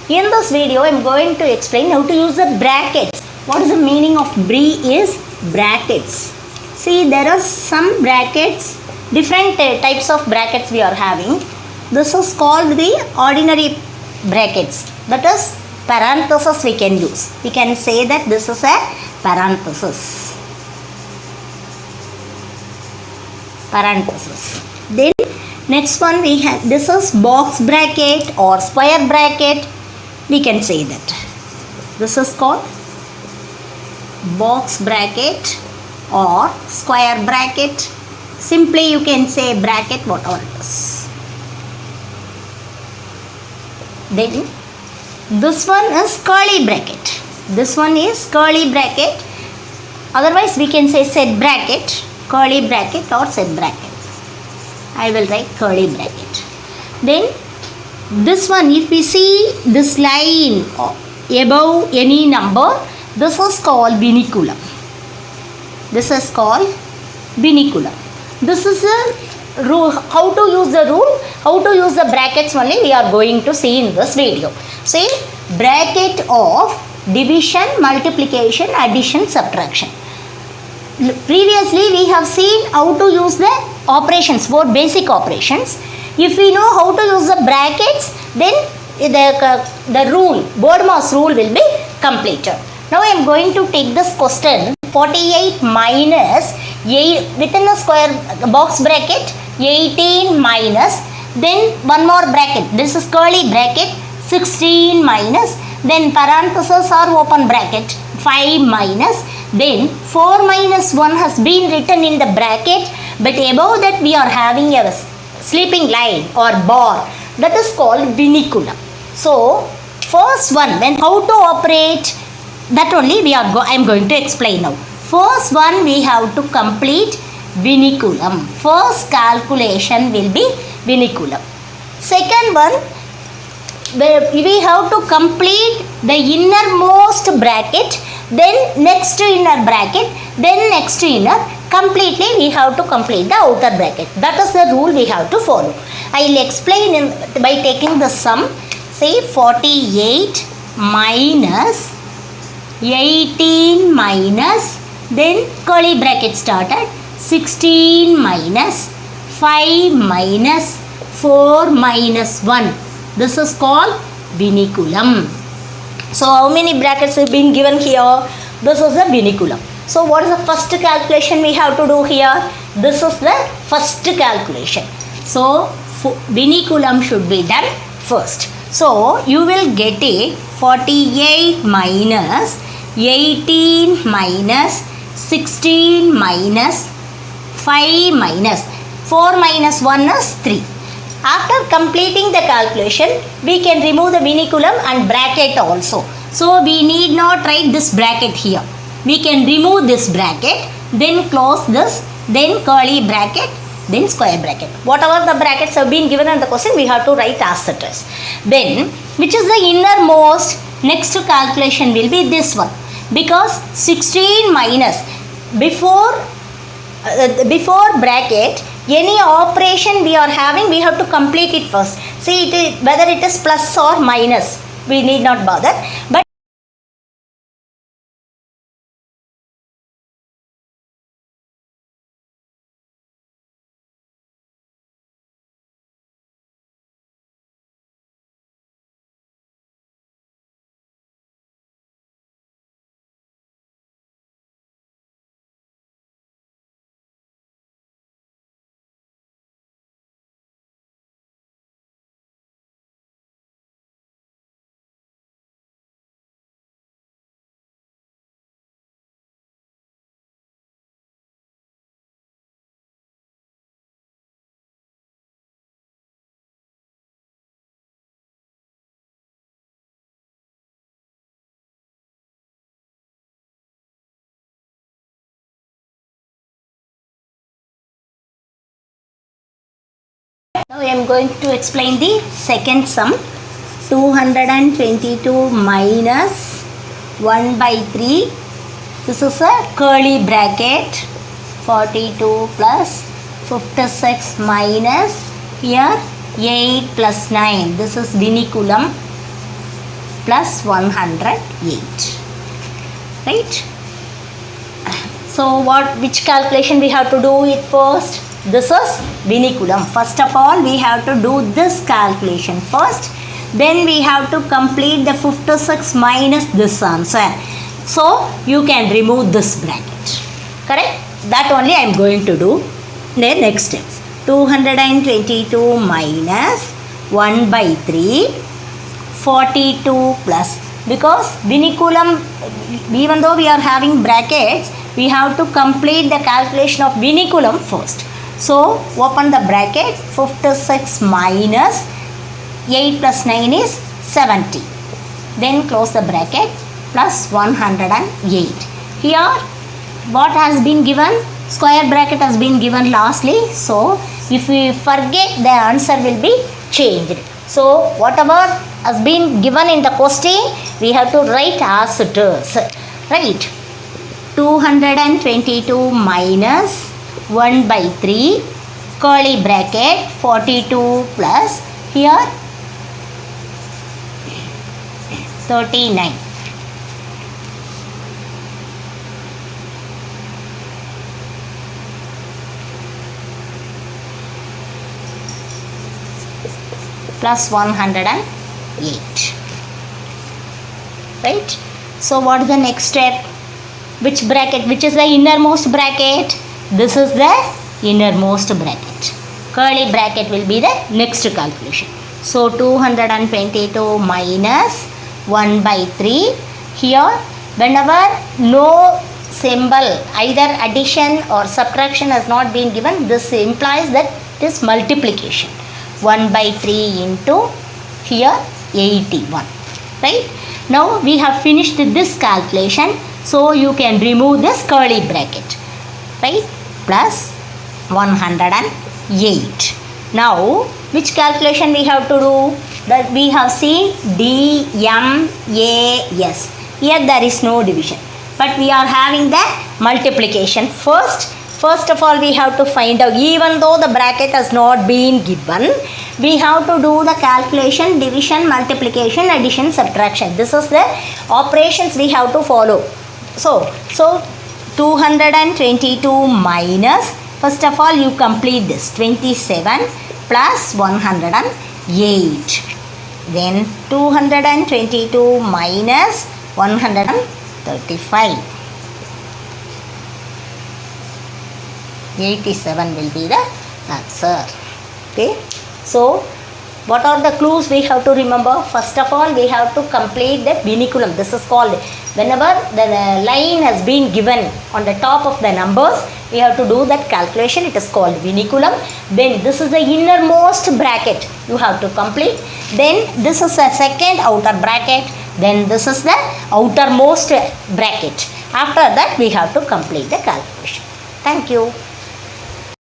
In this video, I am going to explain how to use the brackets. What is the meaning of is brackets. See, there are some brackets, different types of brackets we are having. This is called the ordinary brackets. That is parenthesis we can use. We can say that this is a parenthesis. Then next one we have, this is box bracket or square bracket. We can say that this is called box bracket or square bracket. Simply you can say bracket, whatever it is. Then this one is curly bracket. This one is curly bracket. Otherwise we can say set bracket, curly bracket or set bracket. I will write curly bracket. Then this one, if we see this line above any number, this is called vinculum. This is called vinculum. This is a rule. How to use the rule, how to use the brackets only we are going to see in this video. See, bracket of division, multiplication, addition, subtraction. Previously we have seen how to use the operations, for basic operations. If we know how to use the brackets, then the rule, BODMAS rule will be completed. Now I am going to take this question 48 minus 8 within a square box bracket, 18 minus, then one more bracket, this is curly bracket, 16 minus, then parenthesis or open bracket, 5 minus, then 4 minus 1 has been written in the bracket, but above that we are having a sleeping line or bar, that is called vinculum. So first one, when how to operate, that only I am going to explain now. First one we have to complete vinculum. First calculation will be vinculum. Second one, we have to complete the innermost bracket, then next to inner bracket, then next to inner. Completely we have to complete the outer bracket. That is the rule we have to follow. I will explain by taking the sum. Say 48 minus 18 minus, then curly bracket started, 16 minus 5 minus 4 minus 1. This is called vinculum. So how many brackets have been given here? This is the vinculum. So what is the first calculation we have to do here? This is the first calculation. So vinculum should be done first. So you will get it 48 minus 18 minus 16 minus 5 minus 4 minus 1 is 3. After completing the calculation, we can remove the vinculum and bracket also. So we need not write this bracket here. We can remove this bracket, then close this, then curly bracket, then square bracket. Whatever the brackets have been given in the question, we have to write as it is. Then, which is the innermost, next to calculation will be this one. Because 16 minus, before bracket, any operation we are having, we have to complete it first. See, whether it is plus or minus, we need not bother. But now I am going to explain the second sum. 222 minus 1 by 3. This is a curly bracket. 42 plus 56 minus here 8 plus 9. This is vinculum. plus 108. Right? So which calculation we have to do it first? This is vinculum. First of all, we have to do this calculation first. Then we have to complete the 56 minus this answer. So you can remove this bracket. Correct? That only I am going to do. Then next step. 222 minus 1 by 3, 42 plus. Because vinculum, even though we are having brackets, we have to complete the calculation of vinculum first. So open the bracket. 56 minus 8 plus 9 is 70. Then close the bracket. Plus 108. Here what has been given? Square bracket has been given lastly. So if we forget, the answer will be changed. So whatever has been given in the question, we have to write as it is. Right? 222 minus 1 by 3 curly bracket 42 plus here 39. Plus 108. Right? So what is the next step? Which bracket? Which is the innermost bracket? This is the innermost bracket. Curly bracket will be the next calculation. So 222 minus 1 by 3. Here whenever no symbol, either addition or subtraction has not been given, this implies that it is multiplication. 1 by 3 into here 81. Right? Now we have finished this calculation. So you can remove this curly bracket. Right? Plus 108. Now which calculation we have to do? That we have seen DMAS. Here there is no division, but we are having the multiplication first. First of all, we have to find out, even though the bracket has not been given, we have to do the calculation, division, multiplication, addition, subtraction. This is the operations we have to follow. So 222 minus, first of all you complete this, 27 plus 108. Then 222 minus 135. 87 will be the answer. Okay. So what are the clues we have to remember? First of all, we have to complete the vinculum. This is called, whenever the line has been given on the top of the numbers, we have to do that calculation. It is called vinculum. Then this is the innermost bracket you have to complete. Then this is the second outer bracket. Then this is the outermost bracket. After that we have to complete the calculation. Thank you.